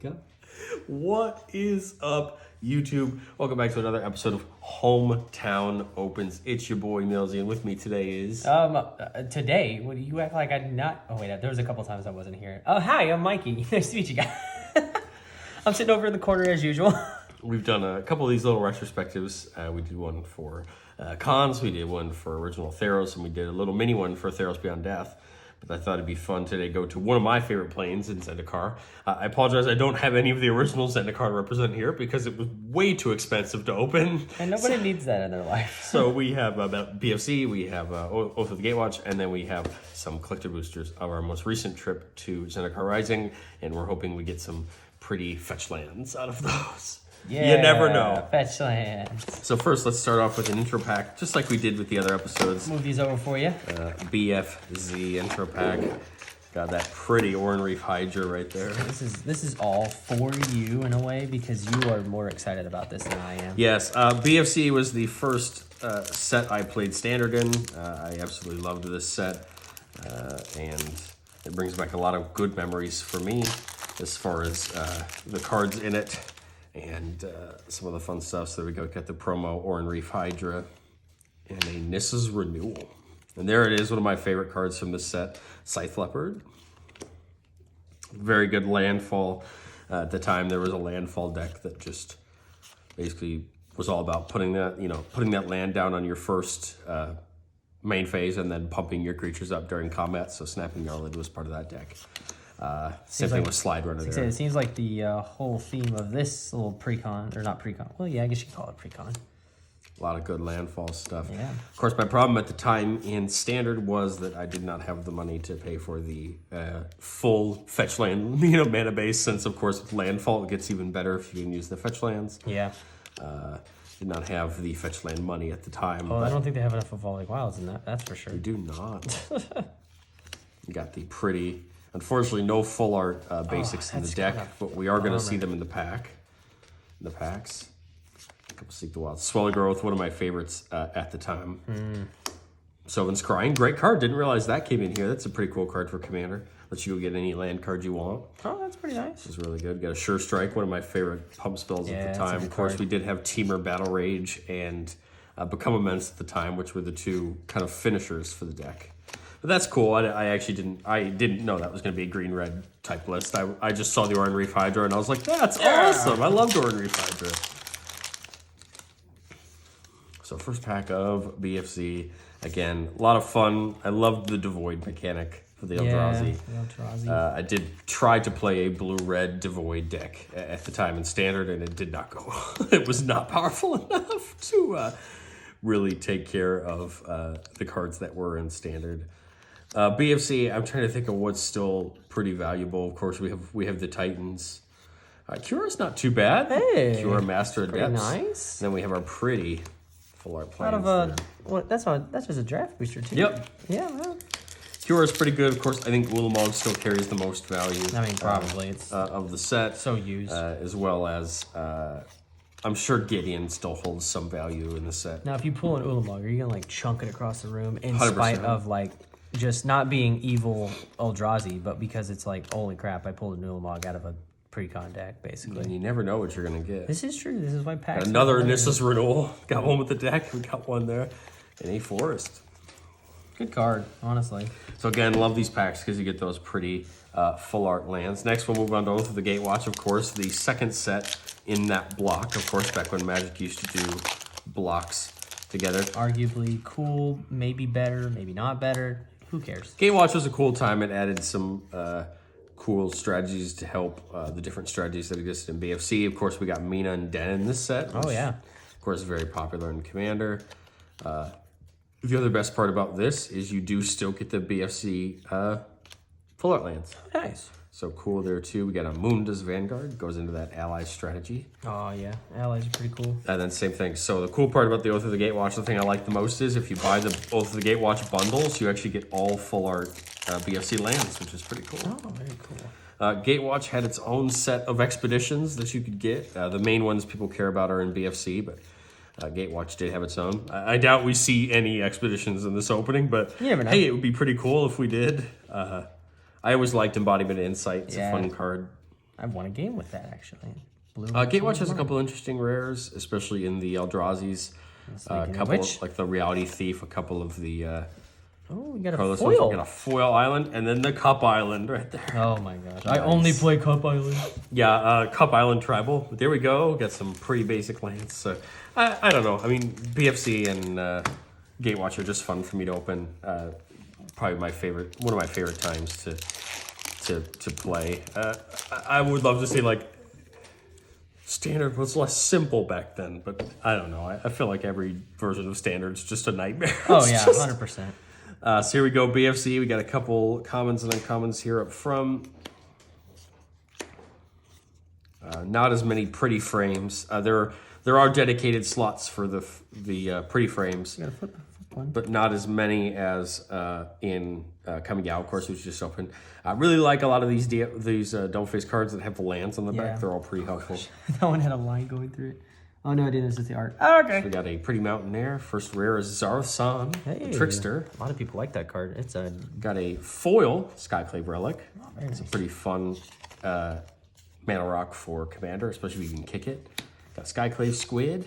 Go. What is up, YouTube? Welcome back to another episode of Hometown Opens. It's your boy Millsy, and with me today is... Today, what do you act like I did not... Oh, wait, there was a couple times I wasn't here. Oh, hi, I'm Mikey. Nice to meet you guys. I'm sitting over in the corner as usual. We've done a couple of these little retrospectives. We did one for cons, we did one for original Theros, and we did a little mini one for Theros Beyond Death. But I thought it'd be fun today to go to one of my favorite planes in Zendikar. I apologize, I don't have any of the original Zendikar to represent here because it was way too expensive to open. And nobody needs that in their life. So we have BFC, we have Oath of the Gatewatch, and then we have some collector boosters of our most recent trip to Zendikar Rising, and we're hoping we get some pretty fetch lands out of those. Yeah, you never know. Fetch lands. So first, let's start off with an intro pack, just like we did with the other episodes. Move these over for you. BFZ intro pack. Got that pretty Oran Reef Hydra right there. This is all for you in a way because you are more excited about this than I am. Yes, BFC was the first set I played Standard in. I absolutely loved this set, and it brings back a lot of good memories for me as far as the cards in it. And some of the fun stuff. So there we go. Got the promo Oran Reef Hydra and a Nissa's Renewal. And there it is, one of my favorite cards from this set, Scythe Leopard. Very good landfall. At the time, there was a landfall deck that just basically was all about putting that land down on your first main phase and then pumping your creatures up during combat. So Snapping Gnarlid was part of that deck. Same thing with Slide Runner there. It seems like the whole theme of this little pre-con, or not pre-con, well, yeah, I guess you could call it pre-con. A lot of good landfall stuff. Yeah. Of course, my problem at the time in Standard was that I did not have the money to pay for the full fetch land, mana base, since, of course, with landfall, it gets even better if you can use the fetch lands. Yeah. Did not have the fetch land money at the time. Oh, I don't think they have enough Evolving Wilds in that's for sure. We do not. You got the pretty... Unfortunately, no full art basics in the deck, but we are going to see them in the packs. A couple Seek the Wild. Swelling Growth, one of my favorites at the time. Sylvan's Crying, great card. Didn't realize that came in here. That's a pretty cool card for Commander. Lets you go get any land card you want. Oh, that's pretty nice. This is really good. Got a Sure Strike, one of my favorite pump spells at the time. Of course, we did have Teamer, Battle Rage, and Become Immense at the time, which were the two kind of finishers for the deck. But that's cool. I actually didn't know that was going to be a green-red type list. I just saw the Oran Reef Hydra, and I was like, that's awesome. I love Oran Reef Hydra. So first pack of BFZ. Again, a lot of fun. I loved the Devoid mechanic for the Eldrazi. I did try to play a blue-red Devoid deck at the time in Standard, and it did not go. It was not powerful enough to really take care of the cards that were in Standard. BFC, I'm trying to think of what's still pretty valuable. Of course, we have the Titans. Cura's not too bad. Hey, Cura, Master of Depths. Nice. And then we have our pretty full art plans. That's just a draft booster too. Yep. Yeah. Well. Cura's pretty good. Of course, I think Little Mog still carries the most value. I mean, probably it's of the set. So used, as well as I'm sure Gideon still holds some value in the set. Now, if you pull an Ulamog, are you gonna like chunk it across the room in 100%. spite of like just not being evil Eldrazi, but because it's like, holy crap, I pulled an Ulamog out of a pre-con deck, basically. And you never know what you're gonna get. This is true. This is why packs. Another Nissa's Renewal. Got one with the deck. We got one there. And a Forest. Good card, honestly. So again, love these packs because you get those pretty full art lands. Next, we'll move on to Oath of the Gatewatch, of course, the second set in that block. Of course, back when Magic used to do blocks together. Arguably cool, maybe better, maybe not better. Who cares? Gatewatch was a cool time. It added some cool strategies to help the different strategies that existed in BFC. Of course, we got Mina and Den in this set. Which, of course, is very popular in Commander. The other best part about this is you do still get the BFC full art lands. Nice. So cool there too. We got a Munda's Vanguard, goes into that ally strategy. Oh yeah, allies are pretty cool. And then same thing. So the cool part about the Oath of the Gatewatch, the thing I like the most is if you buy the Oath of the Gatewatch bundles, you actually get all full art BFC lands, which is pretty cool. Oh, very cool. Gatewatch had its own set of expeditions that you could get. The main ones people care about are in BFC, but Gatewatch did have its own. I doubt we see any expeditions in this opening, but you never know. Hey, it would be pretty cool if we did. I always liked Embodiment of Insight. It's a fun card. I've won a game with that actually. Blue. Gatewatch has a couple interesting rares, especially in the Eldrazi's. A couple of, like the Reality Thief, a couple of the we got a colorless foil. ones. We got a foil island, and then the Cup Island right there. Oh my gosh. I only play Cup Island. Yeah, Cup Island Tribal. There we go. Got some pretty basic lands. So, I don't know. I mean, BFC and Gatewatch are just fun for me to open. Probably one of my favorite times to play. I would love to see like Standard was less simple back then, but I don't know. I feel like every version of Standard's just a nightmare. Oh yeah, 100%. So here we go, BFC. We got a couple commons and uncommons here up front. Not as many pretty frames. There are dedicated slots for the pretty frames, You gotta flip one. but not as many as in Coming Out, of course, which just opened. I really like a lot of these double face cards that have the lands on the back. They're all pretty helpful. That one had a line going through it. Oh no, I didn't. It's just the art. Oh, okay. We got a pretty Mountaineer. First rare is Zarth-San, the Trickster. A lot of people like that card. It's a Got a foil Skyclave Relic. very It's a nice. pretty fun mana rock for Commander, especially if you can kick it. Got Skyclave Squid.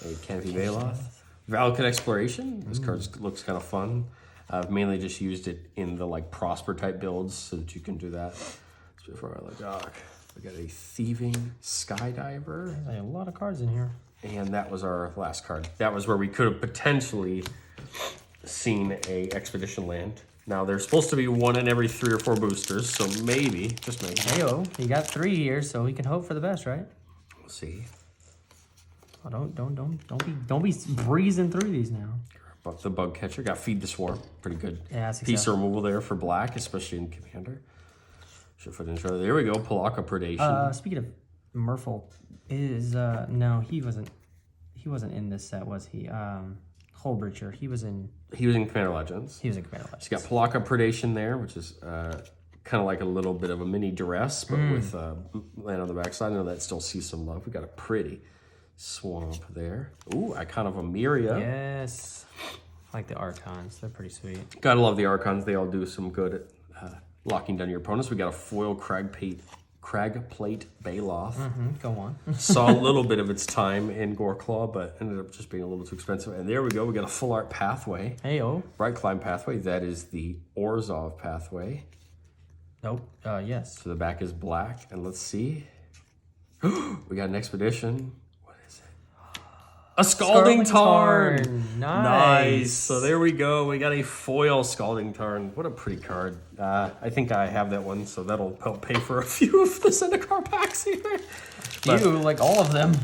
A Canopy Baloth. Valakut Exploration. This card looks kind of fun. I've mainly just used it in the like Prosper type builds so that you can do that. It's before I let dock. We got a Thieving Skydiver. There's a lot of cards in here. And that was our last card. That was where we could have potentially seen a Expedition land. Now, there's supposed to be one in every 3 or 4 boosters, so maybe, just maybe. Heyo, you got 3 here, so we can hope for the best, right? We'll see. Oh, don't be breezing through these now. But the Bug Catcher got Feed the Swarm. Pretty good Yeah, that's piece of removal there for black, especially in Commander. Should put intro. There we go. Palaka Predation. Speaking of Murphle, no, he wasn't in this set, was he? Hullbreacher, he was in Commander Legends. He was in Commander Legends. He's got Palaka Predation there, which is kind of like a little bit of a mini duress, but with land on the backside. I know that still sees some love. We got a pretty swamp there. Ooh, Icon of Emeria. Yes. I like the Archons. They're pretty sweet. Gotta love the Archons. They all do some good at locking down your opponents. We got a foil Cragplate Baloth. Go on. Saw a little bit of its time in Goreclaw, but ended up just being a little too expensive. And there we go. We got a full art pathway. Heyo. Bright Climb pathway. That is the Orzhov pathway. Nope. Yes. So the back is black. And let's see. We got an Expedition. What is it? A Scalding Tarn. Nice. So there we go. We got a foil Scalding Tarn. What a pretty card. I think I have that one, so that'll help pay for a few of the Zendikar packs here. You like all of them.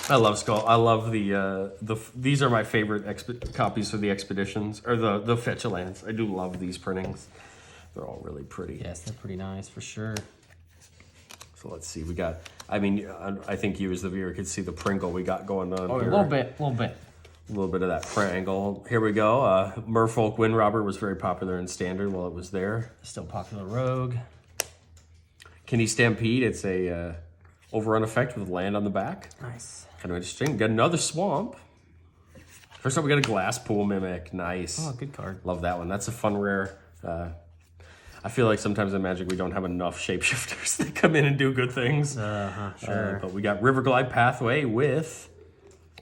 I love I love these are my favorite copies of the Expeditions, or the Fetch Lands. I do love these printings. They're all really pretty. Yes, they're pretty nice for sure. So let's see. We got, I mean, I think you as the viewer could see the Pringle we got going on here. A little bit. A little bit of that Pringle. Here we go. Merfolk Windrobber was very popular in Standard while it was there. Still popular rogue. Kenny Stampede, it's a overrun effect with land on the back. Nice. Kind of interesting. Got another Swamp. First up, we got a Glass Pool Mimic. Nice. Oh, good card. Love that one. That's a fun rare. I feel like sometimes in Magic we don't have enough shapeshifters that come in and do good things. Sure. But we got Riverglide Pathway with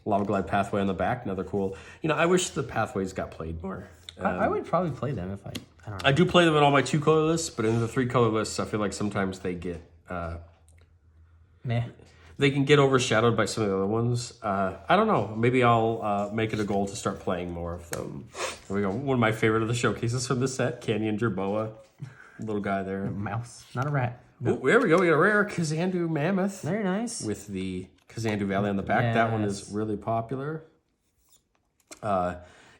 Lava Glide Pathway on the back. Another cool. I wish the pathways got played more. I would probably play them if I don't know. I do play them in all my 2 color lists, but in the 3 color lists, I feel like sometimes they get Meh. they can get overshadowed by some of the other ones. I don't know. Maybe I'll make it a goal to start playing more of them. Here we go. One of my favorite of the showcases from this set, Canyon Jerboa. Little guy there. Mouse, not a rat. No. Ooh, there we go. We got a rare Kazandu Mammoth. Very nice. With the Kazandu Valley on the back. Yes. That one is really popular.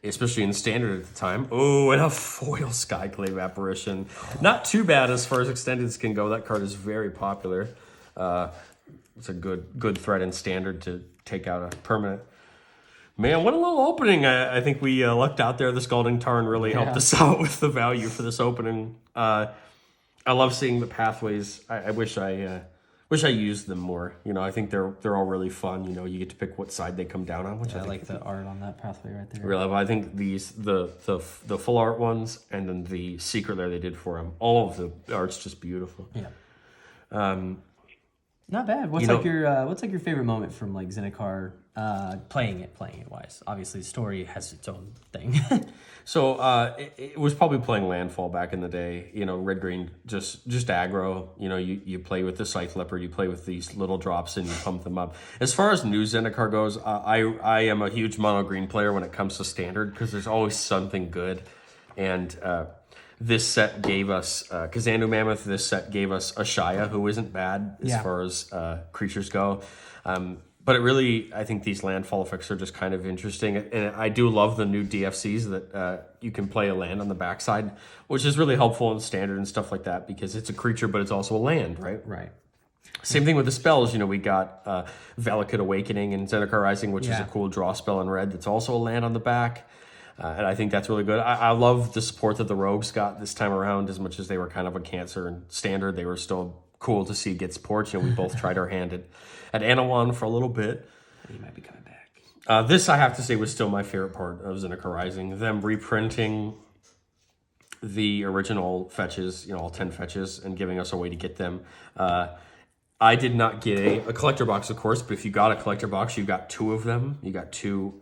Especially in Standard at the time. Oh, and a foil Skyclave Apparition. Not too bad as far as extendeds can go. That card is very popular. It's a good threat in Standard to take out a permanent. Man, what a little opening. I think we lucked out there. The Scalding Tarn really helped us out with the value for this opening. I love seeing the pathways. I wish I used them more. I think they're all really fun. You get to pick what side they come down on, which I like the art on that pathway right there. really love. I think the full art ones and then the secret lair they did for them. All of the art's just beautiful. Yeah. Not bad. What's your favorite moment from like Zendikar? Playing it wise. Obviously, the story has its own thing. So it was probably playing Landfall back in the day. Red green just aggro. You play with the Scythe Leopard. You play with these little drops and you pump them up. As far as new Zendikar goes, I am a huge mono green player when it comes to standard because there's always something good. And this set gave us Kazandu Mammoth. This set gave us Ashaya, who isn't bad as far as creatures go. But I think these landfall effects are just kind of interesting. And I do love the new DFCs that you can play a land on the backside, which is really helpful in standard and stuff like that because it's a creature, but it's also a land, right? Right. Same thing with the spells. We got Valakut Awakening and Zendikar Rising, which is a cool draw spell in red that's also a land on the back. And I think that's really good. I love the support that the rogues got this time around. As much as they were kind of a cancer in standard, they were still cool to see get support. We both tried our hand at Anawan for a little bit. You might be coming back. This, I have to say, was still my favorite part of Zendikar Rising. Them reprinting the original fetches, all 10 fetches, and giving us a way to get them. I did not get a collector box, of course, but if you got a collector box, you got 2 of them. You got 2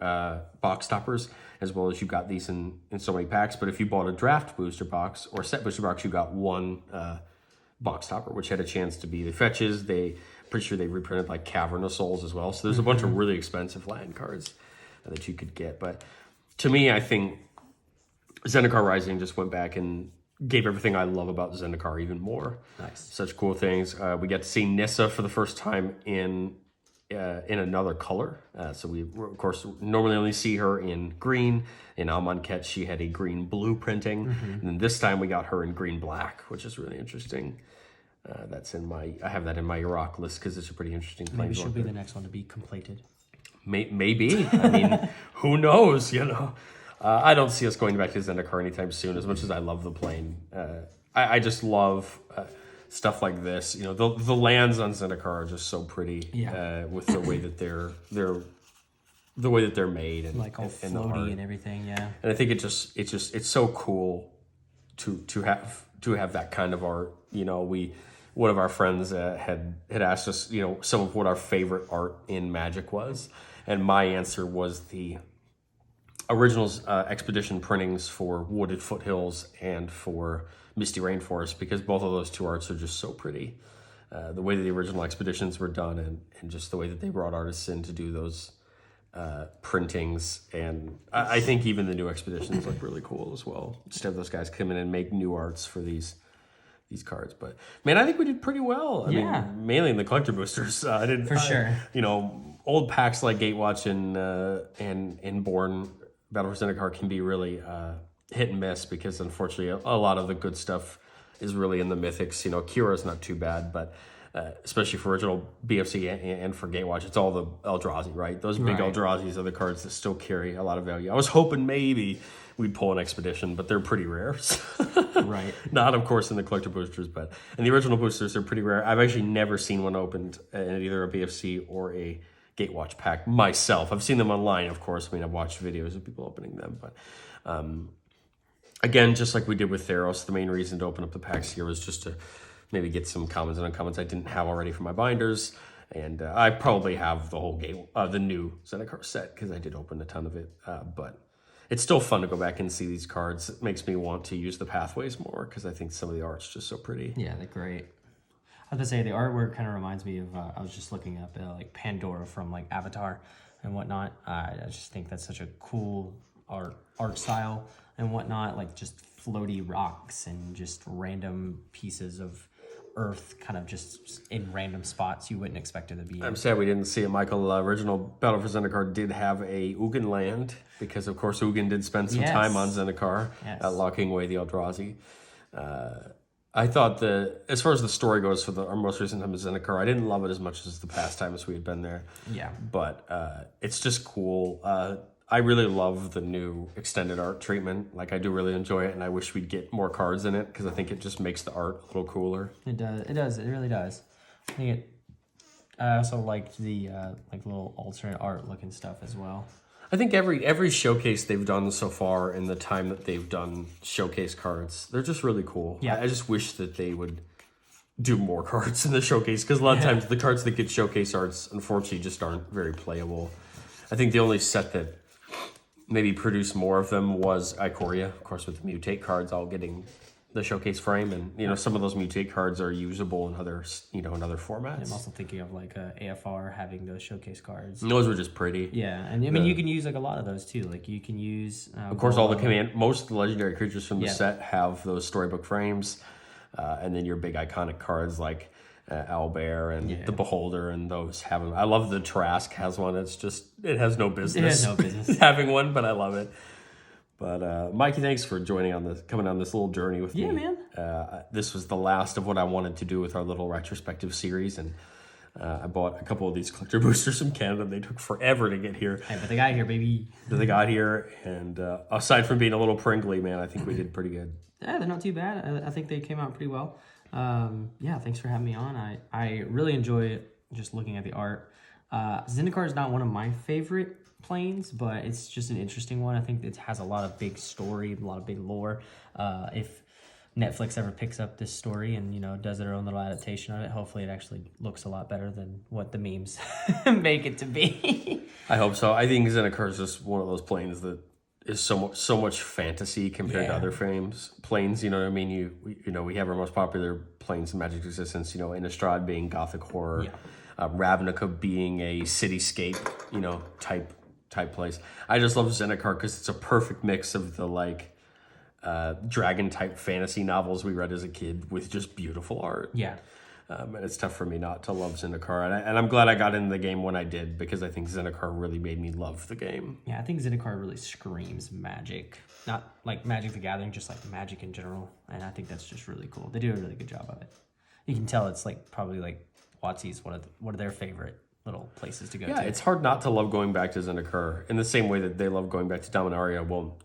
box toppers, as well as you got these in so many packs. But if you bought a draft booster box or set booster box, you got 1 box topper, which had a chance to be the fetches. Pretty sure they reprinted like Cavern of Souls as well. So there's a bunch of really expensive land cards that you could get. But to me, I think Zendikar Rising just went back and gave everything I love about Zendikar even more. Nice. Such cool things. We got to see Nissa for the first time in another color. So we, of course, normally only see her in green. In Amonkhet, she had a green-blue printing. And then this time we got her in green-black, which is really interesting. I have that in my Iraq list because it's a pretty interesting planeswalker. Maybe she'll be the next one to be completed. Maybe. I mean, who knows, I don't see us going back to Zendikar anytime soon, as much as I love the plane. I just love stuff like this. The lands on Zendikar are just so pretty with the way that they're made and like all floaty and everything, yeah. And I think it's so cool to have that kind of art. One of our friends had asked us, some of what our favorite art in Magic was, and my answer was the originals expedition printings for Wooded Foothills and for Misty Rainforest, because both of those 2 arts are just so pretty. The way that the original expeditions were done and just the way that they brought artists in to do those printings, and I think even the new expeditions look really cool as well. Just have those guys come in and make new arts for these cards. But man, I think we did pretty well. I mean, mainly in the collector boosters. Sure. Old packs like Gatewatch and Born Battle for Zendikar can be really hit and miss because unfortunately a lot of the good stuff is really in the mythics. Kira's not too bad, but especially for original BFC and for Gatewatch, it's all the Eldrazi, right? Those big Eldrazi's are the cards that still carry a lot of value. I was hoping maybe we'd pull an expedition, but they're pretty rare. Right. Not, of course, in the collector boosters, but in the original boosters, they're pretty rare. I've actually never seen one opened in either a BFC or a Gatewatch pack myself. I've seen them online, of course. I've watched videos of people opening them, but again, just like we did with Theros, the main reason to open up the packs here was just to maybe get some commons and uncommons I didn't have already for my binders. And I probably have the whole the new Zendikar set because I did open a ton of it. But it's still fun to go back and see these cards. It makes me want to use the pathways more because I think some of the art's just so pretty. Yeah, they're great. I was gonna say the artwork kind of reminds me of I was just looking up like Pandora from like Avatar and whatnot. I just think that's such a cool art style and whatnot, like just floaty rocks and just random pieces of earth kind of just in random spots you wouldn't expect it to be in. I'm sad we didn't see it, Michael. Original Battle for Zendikar did have a Ugin land because, of course, Ugin did spend some time on Zendikar locking away the Eldrazi. I thought as far as the story goes for our most recent time of Zendikar, I didn't love it as much as the past times we had been there. Yeah. But it's just cool. I really love the new extended art treatment. Like, I do really enjoy it, and I wish we'd get more cards in it because I think it just makes the art a little cooler. It does. It really does. I also liked the like little alternate art looking stuff as well. I think every showcase they've done so far in the time that they've done showcase cards, they're just really cool. Yeah. I just wish that they would do more cards in the showcase, because a lot of times the cards that get showcase arts unfortunately just aren't very playable. I think the only set that maybe produced more of them was Ikoria, of course, with the mutate cards all getting the showcase frame, and some of those mutate cards are usable in other in other formats. I'm also thinking of like AFR having those showcase cards. And those were just pretty. Yeah, and I mean you can use like a lot of those too. Like you can use of course all the most of the legendary creatures from the set have those storybook frames, and then your big iconic cards like Owlbear and the Beholder, and those have them. I love the Trask has one. It has no business. It has no business having one, but I love it. But Mikey, thanks for coming on this little journey with me. Yeah, man. This was the last of what I wanted to do with our little retrospective series, and I bought a couple of these collector boosters from Canada. They took forever to get here. Hey, but they got here, baby. They got here, and aside from being a little pringly, man, I think we did pretty good. Yeah, they're not too bad. I think they came out pretty well. Yeah, thanks for having me on. I really enjoy just looking at the art. Zendikar is not one of my favorite planes, but it's just an interesting one. I think it has a lot of big story, a lot of big lore. If Netflix ever picks up this story and does their own little adaptation of it, hopefully it actually looks a lot better than what the memes make it to be. I hope so. I think Zendikar is just one of those planes that is so much fantasy compared to other planes. You know what I mean? We have our most popular planes in Magic Existence. Innistrad being gothic horror, Ravnica being a cityscape, type place. I just love Zendikar because it's a perfect mix of the dragon type fantasy novels we read as a kid with just beautiful art. Yeah. And it's tough for me not to love Zendikar. And I'm glad I got into the game when I did, because I think Zendikar really made me love the game. Yeah, I think Zendikar really screams Magic. Not like Magic the Gathering, just like Magic in general. And I think that's just really cool. They do a really good job of it. You can tell it's probably WotC's one of their favorite little places to go to. Yeah, it's hard not to love going back to Zendikar in the same way that they love going back to Dominaria. Well,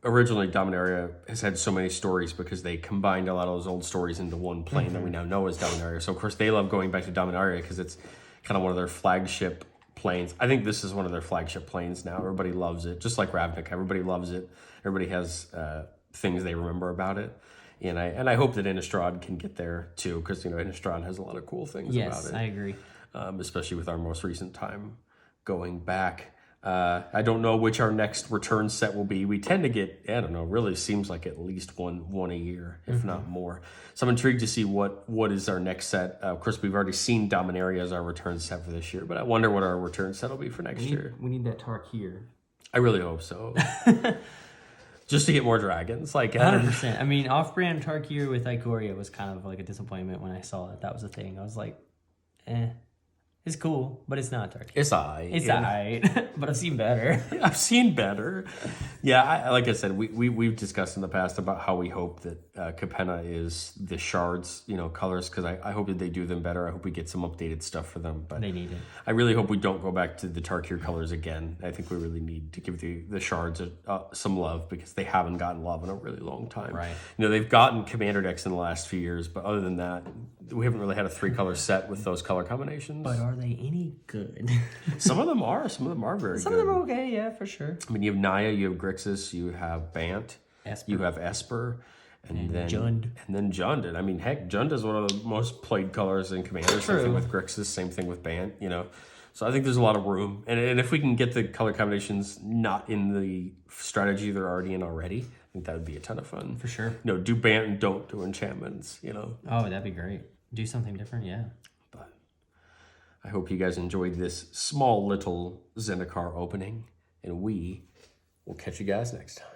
originally Dominaria has had so many stories because they combined a lot of those old stories into one plane that we now know as Dominaria. So of course they love going back to Dominaria because it's kind of one of their flagship planes. I think this is one of their flagship planes now. Everybody loves it, just like Ravnica. Everybody loves it. Everybody has things they remember about it. And I hope that Innistrad can get there too, because Innistrad has a lot of cool things about it. Yes, I agree. Especially with our most recent time going back. I don't know which our next return set will be. We tend to get, I don't know, really seems like at least one a year, if not more. So I'm intrigued to see what is our next set. Of course, we've already seen Dominaria as our return set for this year, but I wonder what our return set will be for next year. We need that Tarkir. I really hope so. Just to get more dragons. 100%. I mean, off-brand Tarkir with Ikoria was kind of like a disappointment when I saw that was a thing. I was like, it's cool, but it's not Tarkir. It's alright. It's alright, but I've seen better. I've seen better. Yeah, like I said, we've discussed in the past about how we hope that Capenna is the shards, colors, because I hope that they do them better. I hope we get some updated stuff for them. But they need it. I really hope we don't go back to the Tarkir colors again. I think we really need to give the shards some love, because they haven't gotten love in a really long time. Right. They've gotten commander decks in the last few years, but other than that, we haven't really had a 3-color set with those color combinations. But are they any good? Some of them are. Some of them are very good. Some of them are okay, yeah, for sure. I mean, you have Naya, you have Grixis, you have Bant, Esper. you have Esper, and then Jund. And then Jund. And I mean, heck, Jund is one of the most played colors in Commander. Same thing with Grixis, same thing with Bant, So I think there's a lot of room. And if we can get the color combinations not in the strategy they're already in already, I think that would be a ton of fun. For sure. Do Bant and don't do enchantments, Oh, that'd be great. Do something different, yeah. But I hope you guys enjoyed this small little Zendikar opening, and we will catch you guys next time.